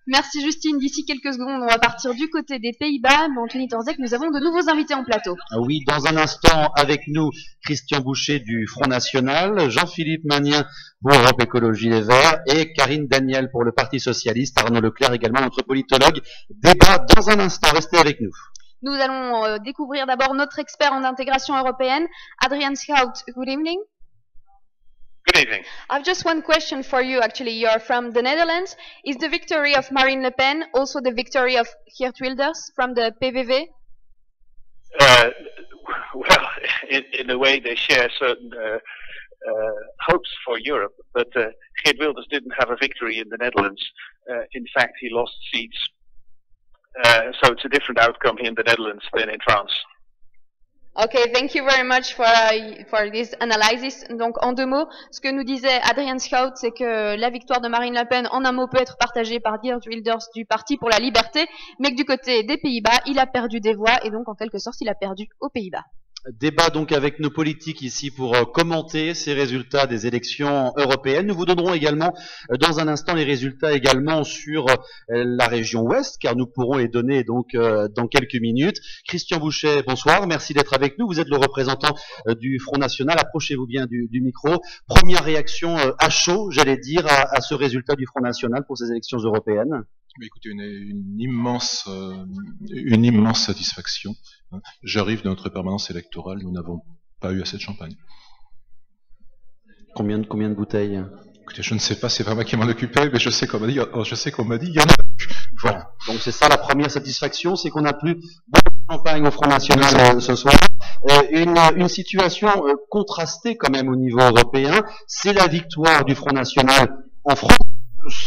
Merci Justine. D'ici quelques secondes, on va partir du côté des Pays-Bas. Mais Anthony Torzek, nous avons de nouveaux invités en plateau. Oui, dans un instant, avec nous, Christian Boucher du Front National, Jean-Philippe Magnien pour Europe Écologie Les Verts et Karine Daniel pour le Parti Socialiste, Arnaud Leclerc également, notre politologue. Débat dans un instant, restez avec nous. Nous allons découvrir d'abord notre expert en intégration européenne, Adrian Schout. Good evening. Good evening. I've just one question for you, actually. You're from the Netherlands. Is the victory of Marine Le Pen also the victory of Geert Wilders from the PVV? Well, in a way, they share certain hopes for Europe, but Geert Wilders didn't have a victory in the Netherlands. In fact, he lost seats. So it's a different outcome in the Netherlands than in France. Okay, thank you very much for this analysis. Donc, en deux mots, ce que nous disait Adrian Schout, c'est que la victoire de Marine Le Pen, en un mot, peut être partagée par Geert Wilders du Parti pour la Liberté, mais que du côté des Pays-Bas, il a perdu des voix et donc, en quelque sorte, il a perdu aux Pays-Bas. Débat donc avec nos politiques ici pour commenter ces résultats des élections européennes. Nous vous donnerons également dans un instant les résultats également sur la région ouest, car nous pourrons les donner donc dans quelques minutes. Christian Boucher, bonsoir, merci d'être avec nous. Vous êtes le représentant du Front National. Approchez-vous bien du micro. Première réaction à chaud, j'allais dire, à ce résultat du Front National pour ces élections européennes. Écoutez, une immense satisfaction. J'arrive de notre permanence électorale, nous n'avons pas eu assez de champagne. Combien de bouteilles? Écoutez, je ne sais pas, c'est pas moi qui m'en occupais, mais je sais qu'on m'a dit, il y en a. Voilà. Donc c'est ça la première satisfaction, c'est qu'on n'a plus beaucoup de champagne au Front National ce soir. Une situation contrastée quand même au niveau européen, c'est la victoire du Front National en France.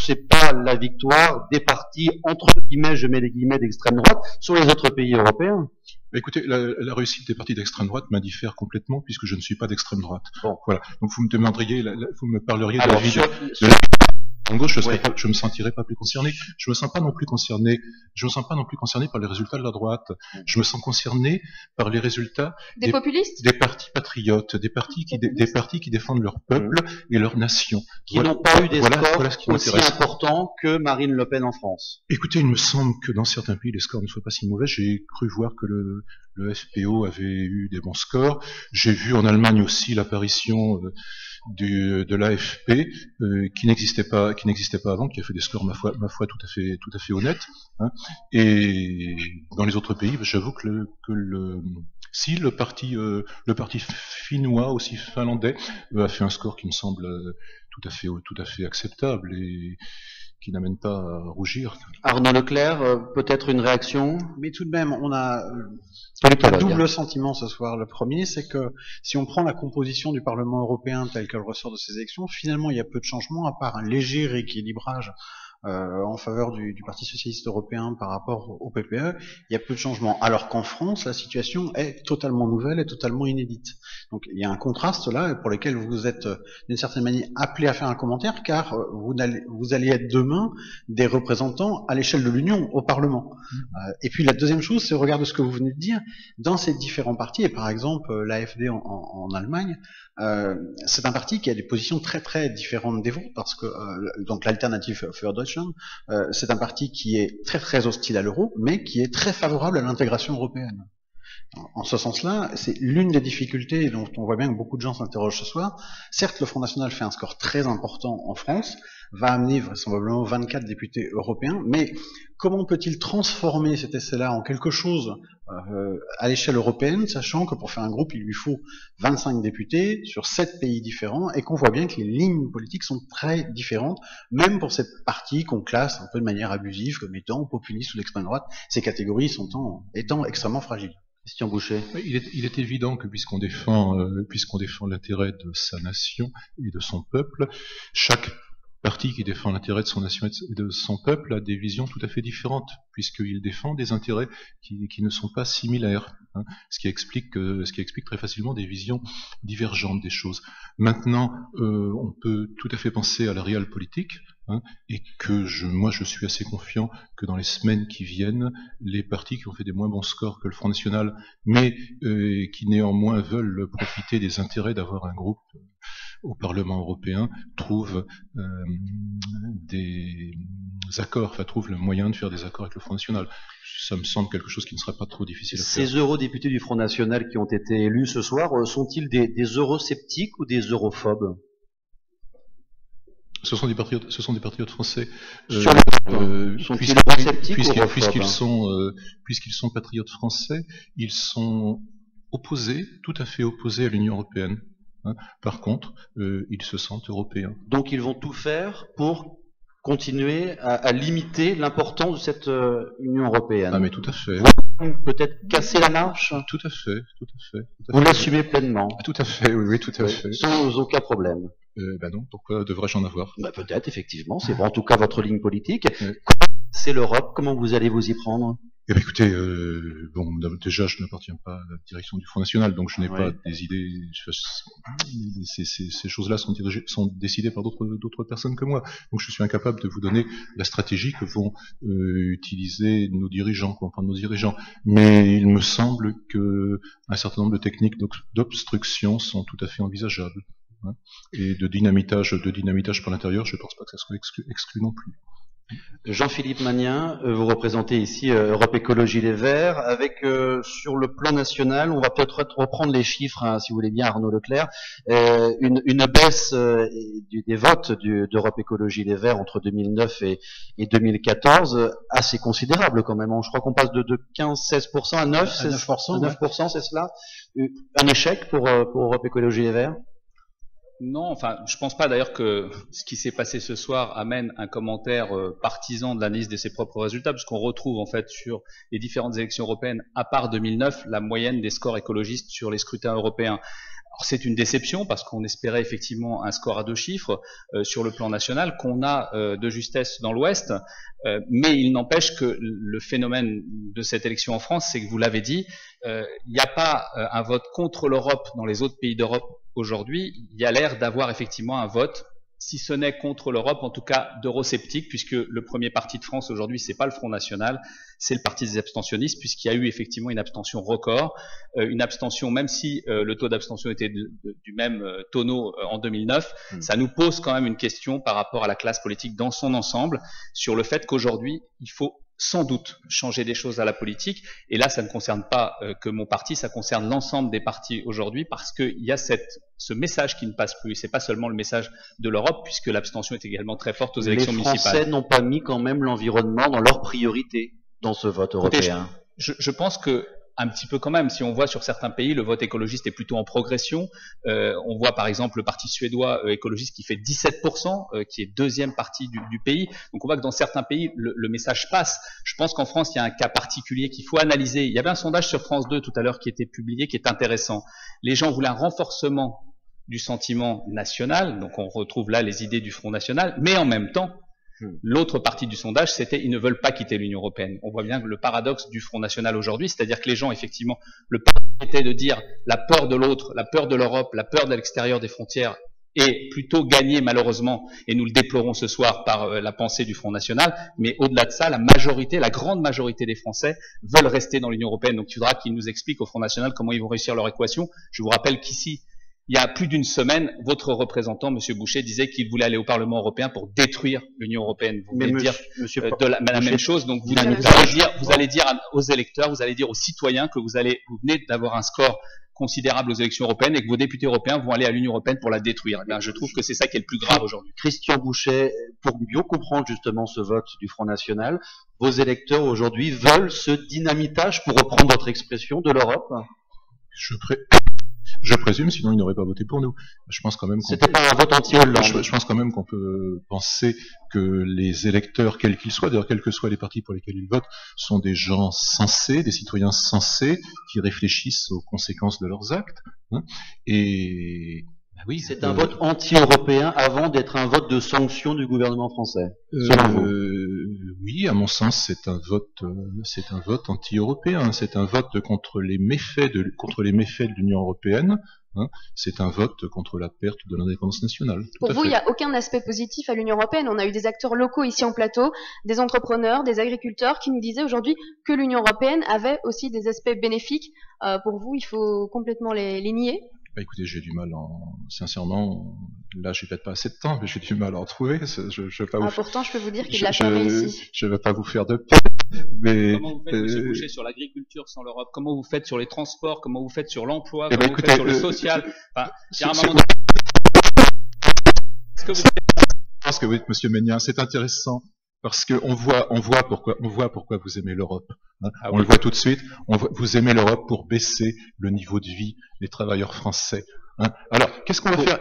C'est pas la victoire des partis, entre guillemets, je mets les guillemets, d'extrême droite sur les autres pays européens. Écoutez, la réussite des partis d'extrême droite m'indiffère complètement puisque je ne suis pas d'extrême droite. Bon. Voilà. Donc vous me parleriez alors, de la vie de en gauche, je me sentirais pas plus concerné. Je me sens pas non plus concerné par les résultats de la droite. Je me sens concerné par les résultats des populistes, des partis patriotes, des partis qui défendent leur peuple et leur nation. Qui n'ont pas eu des scores aussi importants que Marine Le Pen en France. Écoutez, il me semble que dans certains pays, les scores ne soient pas si mauvais. J'ai cru voir que le FPO avait eu des bons scores. J'ai vu en Allemagne aussi l'apparition de l'AFP qui n'existait pas avant, qui a fait des scores ma foi tout à fait honnêtes. Hein. Et dans les autres pays, j'avoue que le parti finnois, aussi finlandais, a fait un score qui me semble tout à fait acceptable et qui n'amène pas à rougir. Arnaud Leclerc, peut-être une réaction? Mais tout de même, on a un double sentiment ce soir. Le premier, c'est que si on prend la composition du Parlement européen telle qu'elle ressort de ces élections, finalement, il y a peu de changements, à part un léger rééquilibrage en faveur du Parti Socialiste Européen par rapport au PPE, il y a peu de changements. Alors qu'en France, la situation est totalement nouvelle et totalement inédite. Donc il y a un contraste là pour lequel vous êtes d'une certaine manière appelé à faire un commentaire, car vous allez être demain des représentants à l'échelle de l'Union, au Parlement. Et puis la deuxième chose, c'est au regard de ce que vous venez de dire, dans ces différents partis, et par exemple l'AfD en Allemagne, c'est un parti qui a des positions très très différentes des vôtres, parce que donc l'Alternative für Deutschland, c'est un parti qui est très très hostile à l'euro, mais qui est très favorable à l'intégration européenne. En ce sens-là, c'est l'une des difficultés dont on voit bien que beaucoup de gens s'interrogent ce soir. Certes, le Front National fait un score très important en France, va amener vraisemblablement 24 députés européens, mais comment peut-il transformer cet essai-là en quelque chose à l'échelle européenne, sachant que pour faire un groupe, il lui faut 25 députés sur 7 pays différents, et qu'on voit bien que les lignes politiques sont très différentes, même pour ces partis qu'on classe un peu de manière abusive comme étant populistes ou d'extrême droite, ces catégories étant extrêmement fragiles. Christian Boucher. Il est évident que puisqu'on défend l'intérêt de sa nation et de son peuple, chaque parti qui défend l'intérêt de son nation et de son peuple a des visions tout à fait différentes, puisqu'il défend des intérêts qui ne sont pas similaires, hein, ce qui explique très facilement des visions divergentes des choses. Maintenant, on peut tout à fait penser à la réelle politique, hein, et que moi je suis assez confiant que dans les semaines qui viennent, les partis qui ont fait des moins bons scores que le Front National, mais qui néanmoins veulent profiter des intérêts d'avoir un groupe au Parlement européen trouve des accords, enfin trouve le moyen de faire des accords avec le Front National. Ça me semble quelque chose qui ne serait pas trop difficile à faire. Ces eurodéputés du Front National qui ont été élus ce soir, sont-ils des eurosceptiques ou des europhobes? Ce sont des patriotes français. Sont-ils eurosceptiques ou europhobes? Puisqu'ils sont patriotes français, ils sont opposés, tout à fait opposés à l'Union européenne. Hein. Par contre, ils se sentent européens. Donc ils vont tout faire pour continuer à limiter l'importance de cette Union européenne. Ah mais tout à fait. Peut-être casser la marche? Tout à fait, tout à fait. Vous l'assumez pleinement? Tout à fait, oui, tout à fait. Sans aucun problème. Ben non, pourquoi devrais-je en avoir? Peut-être, effectivement, c'est en tout cas votre ligne politique. C'est l'Europe, comment vous allez vous y prendre? Eh bien, écoutez, bon, déjà, je n'appartiens pas à la direction du Front National, donc je n'ai pas des idées. Ces choses-là sont décidées par d'autres personnes que moi. Donc, je suis incapable de vous donner la stratégie que vont utiliser nos dirigeants, comprendre nos dirigeants. Mais il me semble que un certain nombre de techniques d'obstruction sont tout à fait envisageables. Hein. Et de dynamitage par l'intérieur, je ne pense pas que ça soit exclu non plus. Jean-Philippe Magnin, vous représentez ici Europe Écologie Les Verts, avec sur le plan national, on va peut-être reprendre les chiffres, hein, si vous voulez bien, Arnaud Leclerc, une baisse des votes d'Europe Écologie Les Verts entre 2009 et 2014, assez considérable quand même. Je crois qu'on passe de 15-16% à 9%, c'est cela? Un échec pour Europe Écologie Les Verts? Non, enfin, je pense pas d'ailleurs que ce qui s'est passé ce soir amène un commentaire partisan de l'analyse de ses propres résultats, puisqu'on retrouve en fait sur les différentes élections européennes, à part 2009, la moyenne des scores écologistes sur les scrutins européens. Alors c'est une déception parce qu'on espérait effectivement un score à 2 chiffres sur le plan national qu'on a de justesse dans l'Ouest, mais il n'empêche que le phénomène de cette élection en France, c'est que vous l'avez dit, il n'y a pas un vote contre l'Europe dans les autres pays d'Europe aujourd'hui. Il y a l'air d'avoir effectivement un vote, si ce n'est contre l'Europe, en tout cas d'eurosceptiques, puisque le premier parti de France aujourd'hui, c'est pas le Front National, c'est le parti des abstentionnistes, puisqu'il y a eu effectivement une abstention record, une abstention, même si le taux d'abstention était du même tonneau en 2009, ça nous pose quand même une question par rapport à la classe politique dans son ensemble, sur le fait qu'aujourd'hui, il faut sans doute changer des choses à la politique, et là ça ne concerne pas que mon parti, ça concerne l'ensemble des partis aujourd'hui, parce qu'il y a ce message qui ne passe plus, c'est pas seulement le message de l'Europe, puisque l'abstention est également très forte aux élections municipales. Les Français n'ont pas mis quand même l'environnement dans leur priorité dans ce vote européen. Je pense que un petit peu quand même, si on voit sur certains pays, le vote écologiste est plutôt en progression. On voit par exemple le parti suédois écologiste qui fait 17%, qui est deuxième parti du pays. Donc on voit que dans certains pays, le message passe. Je pense qu'en France, il y a un cas particulier qu'il faut analyser. Il y avait un sondage sur France 2 tout à l'heure qui était publié, qui est intéressant. Les gens voulaient un renforcement du sentiment national, donc on retrouve là les idées du Front National, mais en même temps, l'autre partie du sondage, c'était ils ne veulent pas quitter l'Union européenne. On voit bien le paradoxe du Front National aujourd'hui, c'est-à-dire que les gens, effectivement, le pari était de dire la peur de l'autre, la peur de l'Europe, la peur de l'extérieur des frontières est plutôt gagnée malheureusement, et nous le déplorons ce soir par la pensée du Front National, mais au-delà de ça, la grande majorité des Français veulent rester dans l'Union européenne. Donc il faudra qu'ils nous expliquent au Front National comment ils vont réussir leur équation. Je vous rappelle qu'ici, il y a plus d'une semaine, votre représentant, M. Boucher, disait qu'il voulait aller au Parlement européen pour détruire l'Union européenne. Vous venez de dire la même chose. Donc vous allez dire aux électeurs, vous allez dire aux citoyens que vous venez d'avoir un score considérable aux élections européennes et que vos députés européens vont aller à l'Union européenne pour la détruire. Eh bien, je trouve que c'est ça qui est le plus grave aujourd'hui. Christian Boucher, pour mieux comprendre justement ce vote du Front National, vos électeurs aujourd'hui veulent ce dynamitage, pour reprendre votre expression, de l'Europe? Je présume, sinon ils n'auraient pas voté pour nous. Je pense quand même c'était pas un vote anti-Hollande. Je pense quand même qu'on peut penser que les électeurs, quels qu'ils soient, d'ailleurs quels que soient les partis pour lesquels ils votent, sont des gens sensés, des citoyens sensés, qui réfléchissent aux conséquences de leurs actes. Hein, et oui, c'est un vote anti-européen avant d'être un vote de sanction du gouvernement français. Selon vous. Oui, à mon sens, c'est un vote anti-européen. C'est un vote contre les méfaits de l'Union européenne. Hein. C'est un vote contre la perte de l'indépendance nationale. Pour vous, il n'y a aucun aspect positif à l'Union européenne. On a eu des acteurs locaux ici en plateau, des entrepreneurs, des agriculteurs qui nous disaient aujourd'hui que l'Union européenne avait aussi des aspects bénéfiques. Pour vous, il faut complètement les nier? Bah écoutez, j'ai du mal sincèrement, là j'ai peut-être pas assez de temps, mais j'ai du mal à en trouver. Je vais pas vous... pourtant, je peux vous dire qu'il l'a pas réussi. Je vais pas vous faire de peine, mais... Comment vous faites, Monsieur Boucher, sur l'agriculture sans l'Europe? Comment vous faites sur les transports? Comment vous faites sur l'emploi? Comment vous faites sur le social? Enfin, il y a un moment... Je pense que oui, Monsieur Ménien, c'est intéressant parce que on voit pourquoi vous aimez l'Europe. Hein. Ah, on oui. le voit tout de suite. Vous aimez l'Europe pour baisser le niveau de vie des travailleurs français. Hein. Alors, qu'est-ce qu'on va faire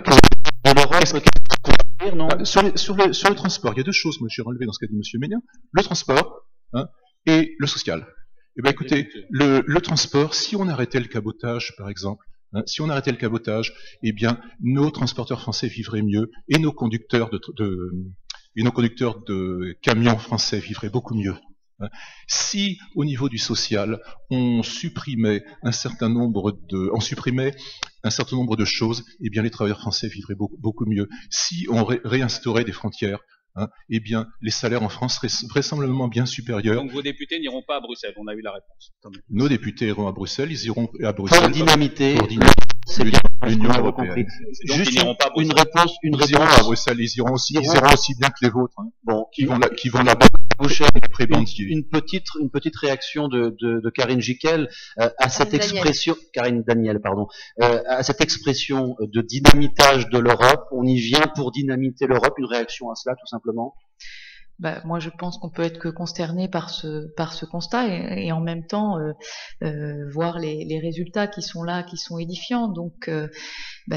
sur le transport, il y a deux choses, moi, j'ai relevé dans ce qu'a dit Monsieur Ménien. Le transport, hein, et le social. Eh ben, écoutez, le transport, si on arrêtait le cabotage, par exemple, hein, si on arrêtait le cabotage, eh bien, nos transporteurs français vivraient mieux et nos conducteurs de camions français vivraient beaucoup mieux. Hein. Si, au niveau du social, on supprimait un certain nombre de choses, eh bien, les travailleurs français vivraient beaucoup mieux. Si on réinstaurait des frontières, hein, eh bien, les salaires en France seraient vraisemblablement bien supérieurs. Donc vos députés n'iront pas à Bruxelles, on a eu la réponse. Nos députés iront à Bruxelles, ils iront à Bruxelles pour dynamiter c'est bien l'Union européenne. Juste une réponse. Ils iront à Bruxelles, ils iront aussi bien que les vôtres. Hein. Bon, qui vont là-bas boucher les prébendiers. Une petite réaction de Karine Jiquel à cette expression, Karine Daniel, pardon, à cette expression de dynamitage de l'Europe. On y vient pour dynamiter l'Europe. Une réaction à cela, tout simplement. Bah, moi, je pense qu'on peut être que consterné par ce constat et en même temps voir les résultats qui sont là, qui sont édifiants. Donc,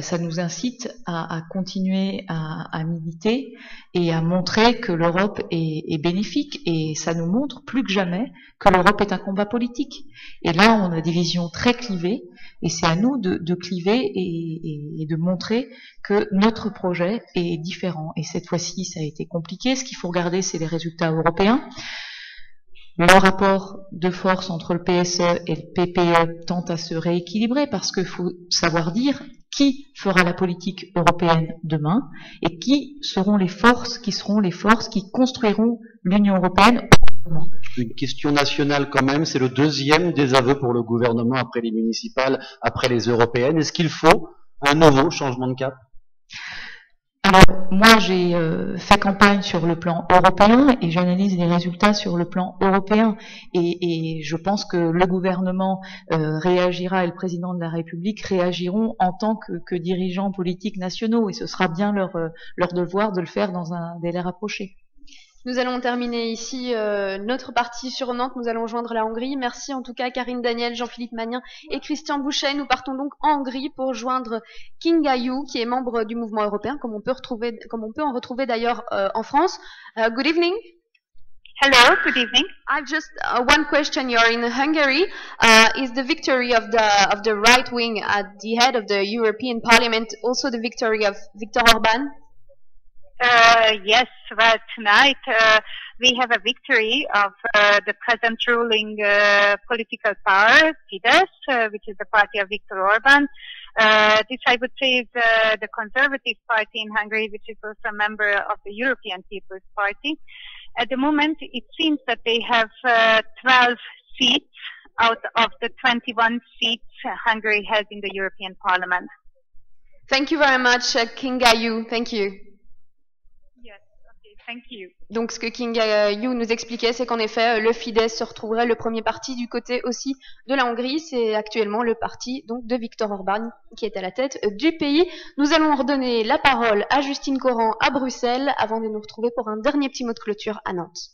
ça nous incite à continuer à militer et à montrer que l'Europe est bénéfique. Et ça nous montre plus que jamais que l'Europe est un combat politique. Et là, on a des visions très clivées. Et c'est à nous de cliver et de montrer que notre projet est différent. Et cette fois-ci, ça a été compliqué. Ce qu'il faut regarder, c'est les résultats européens. Le rapport de force entre le PSE et le PPE tente à se rééquilibrer parce qu'il faut savoir dire qui fera la politique européenne demain et qui seront les forces qui construiront l'Union européenne. Une question nationale quand même, c'est le deuxième désaveu pour le gouvernement après les municipales, après les européennes. Est-ce qu'il faut un nouveau changement de cap? Alors, moi, j'ai fait campagne sur le plan européen et j'analyse les résultats sur le plan européen. Et je pense que le gouvernement réagira et le président de la République réagiront en tant que dirigeants politiques nationaux. Et ce sera bien leur devoir de le faire dans un délai rapproché. Nous allons terminer ici notre partie sur Nantes. Nous allons joindre la Hongrie. Merci en tout cas Karine Daniel, Jean-Philippe Magnin et Christian Bouchet. Nous partons donc en Hongrie pour joindre Kinga Yu, qui est membre du mouvement européen, comme on peut en retrouver d'ailleurs en France. Good evening. Hello, good evening. I've just one question. You're in Hungary. Is the victory of the right wing at the head of the European Parliament also the victory of Viktor Orban? Yes, well, tonight we have a victory of the present ruling political power, Fidesz, which is the party of Viktor Orban. This, I would say, is the Conservative Party in Hungary, which is also a member of the European People's Party. At the moment, it seems that they have 12 seats out of the 21 seats Hungary has in the European Parliament. Thank you very much, Kinga Yu. Thank you. Thank you. Donc, ce que Kinga Yu nous expliquait, c'est qu'en effet, le Fidesz se retrouverait le premier parti du côté aussi de la Hongrie. C'est actuellement le parti donc de Viktor Orban qui est à la tête du pays. Nous allons redonner la parole à Justine Coran à Bruxelles avant de nous retrouver pour un dernier petit mot de clôture à Nantes.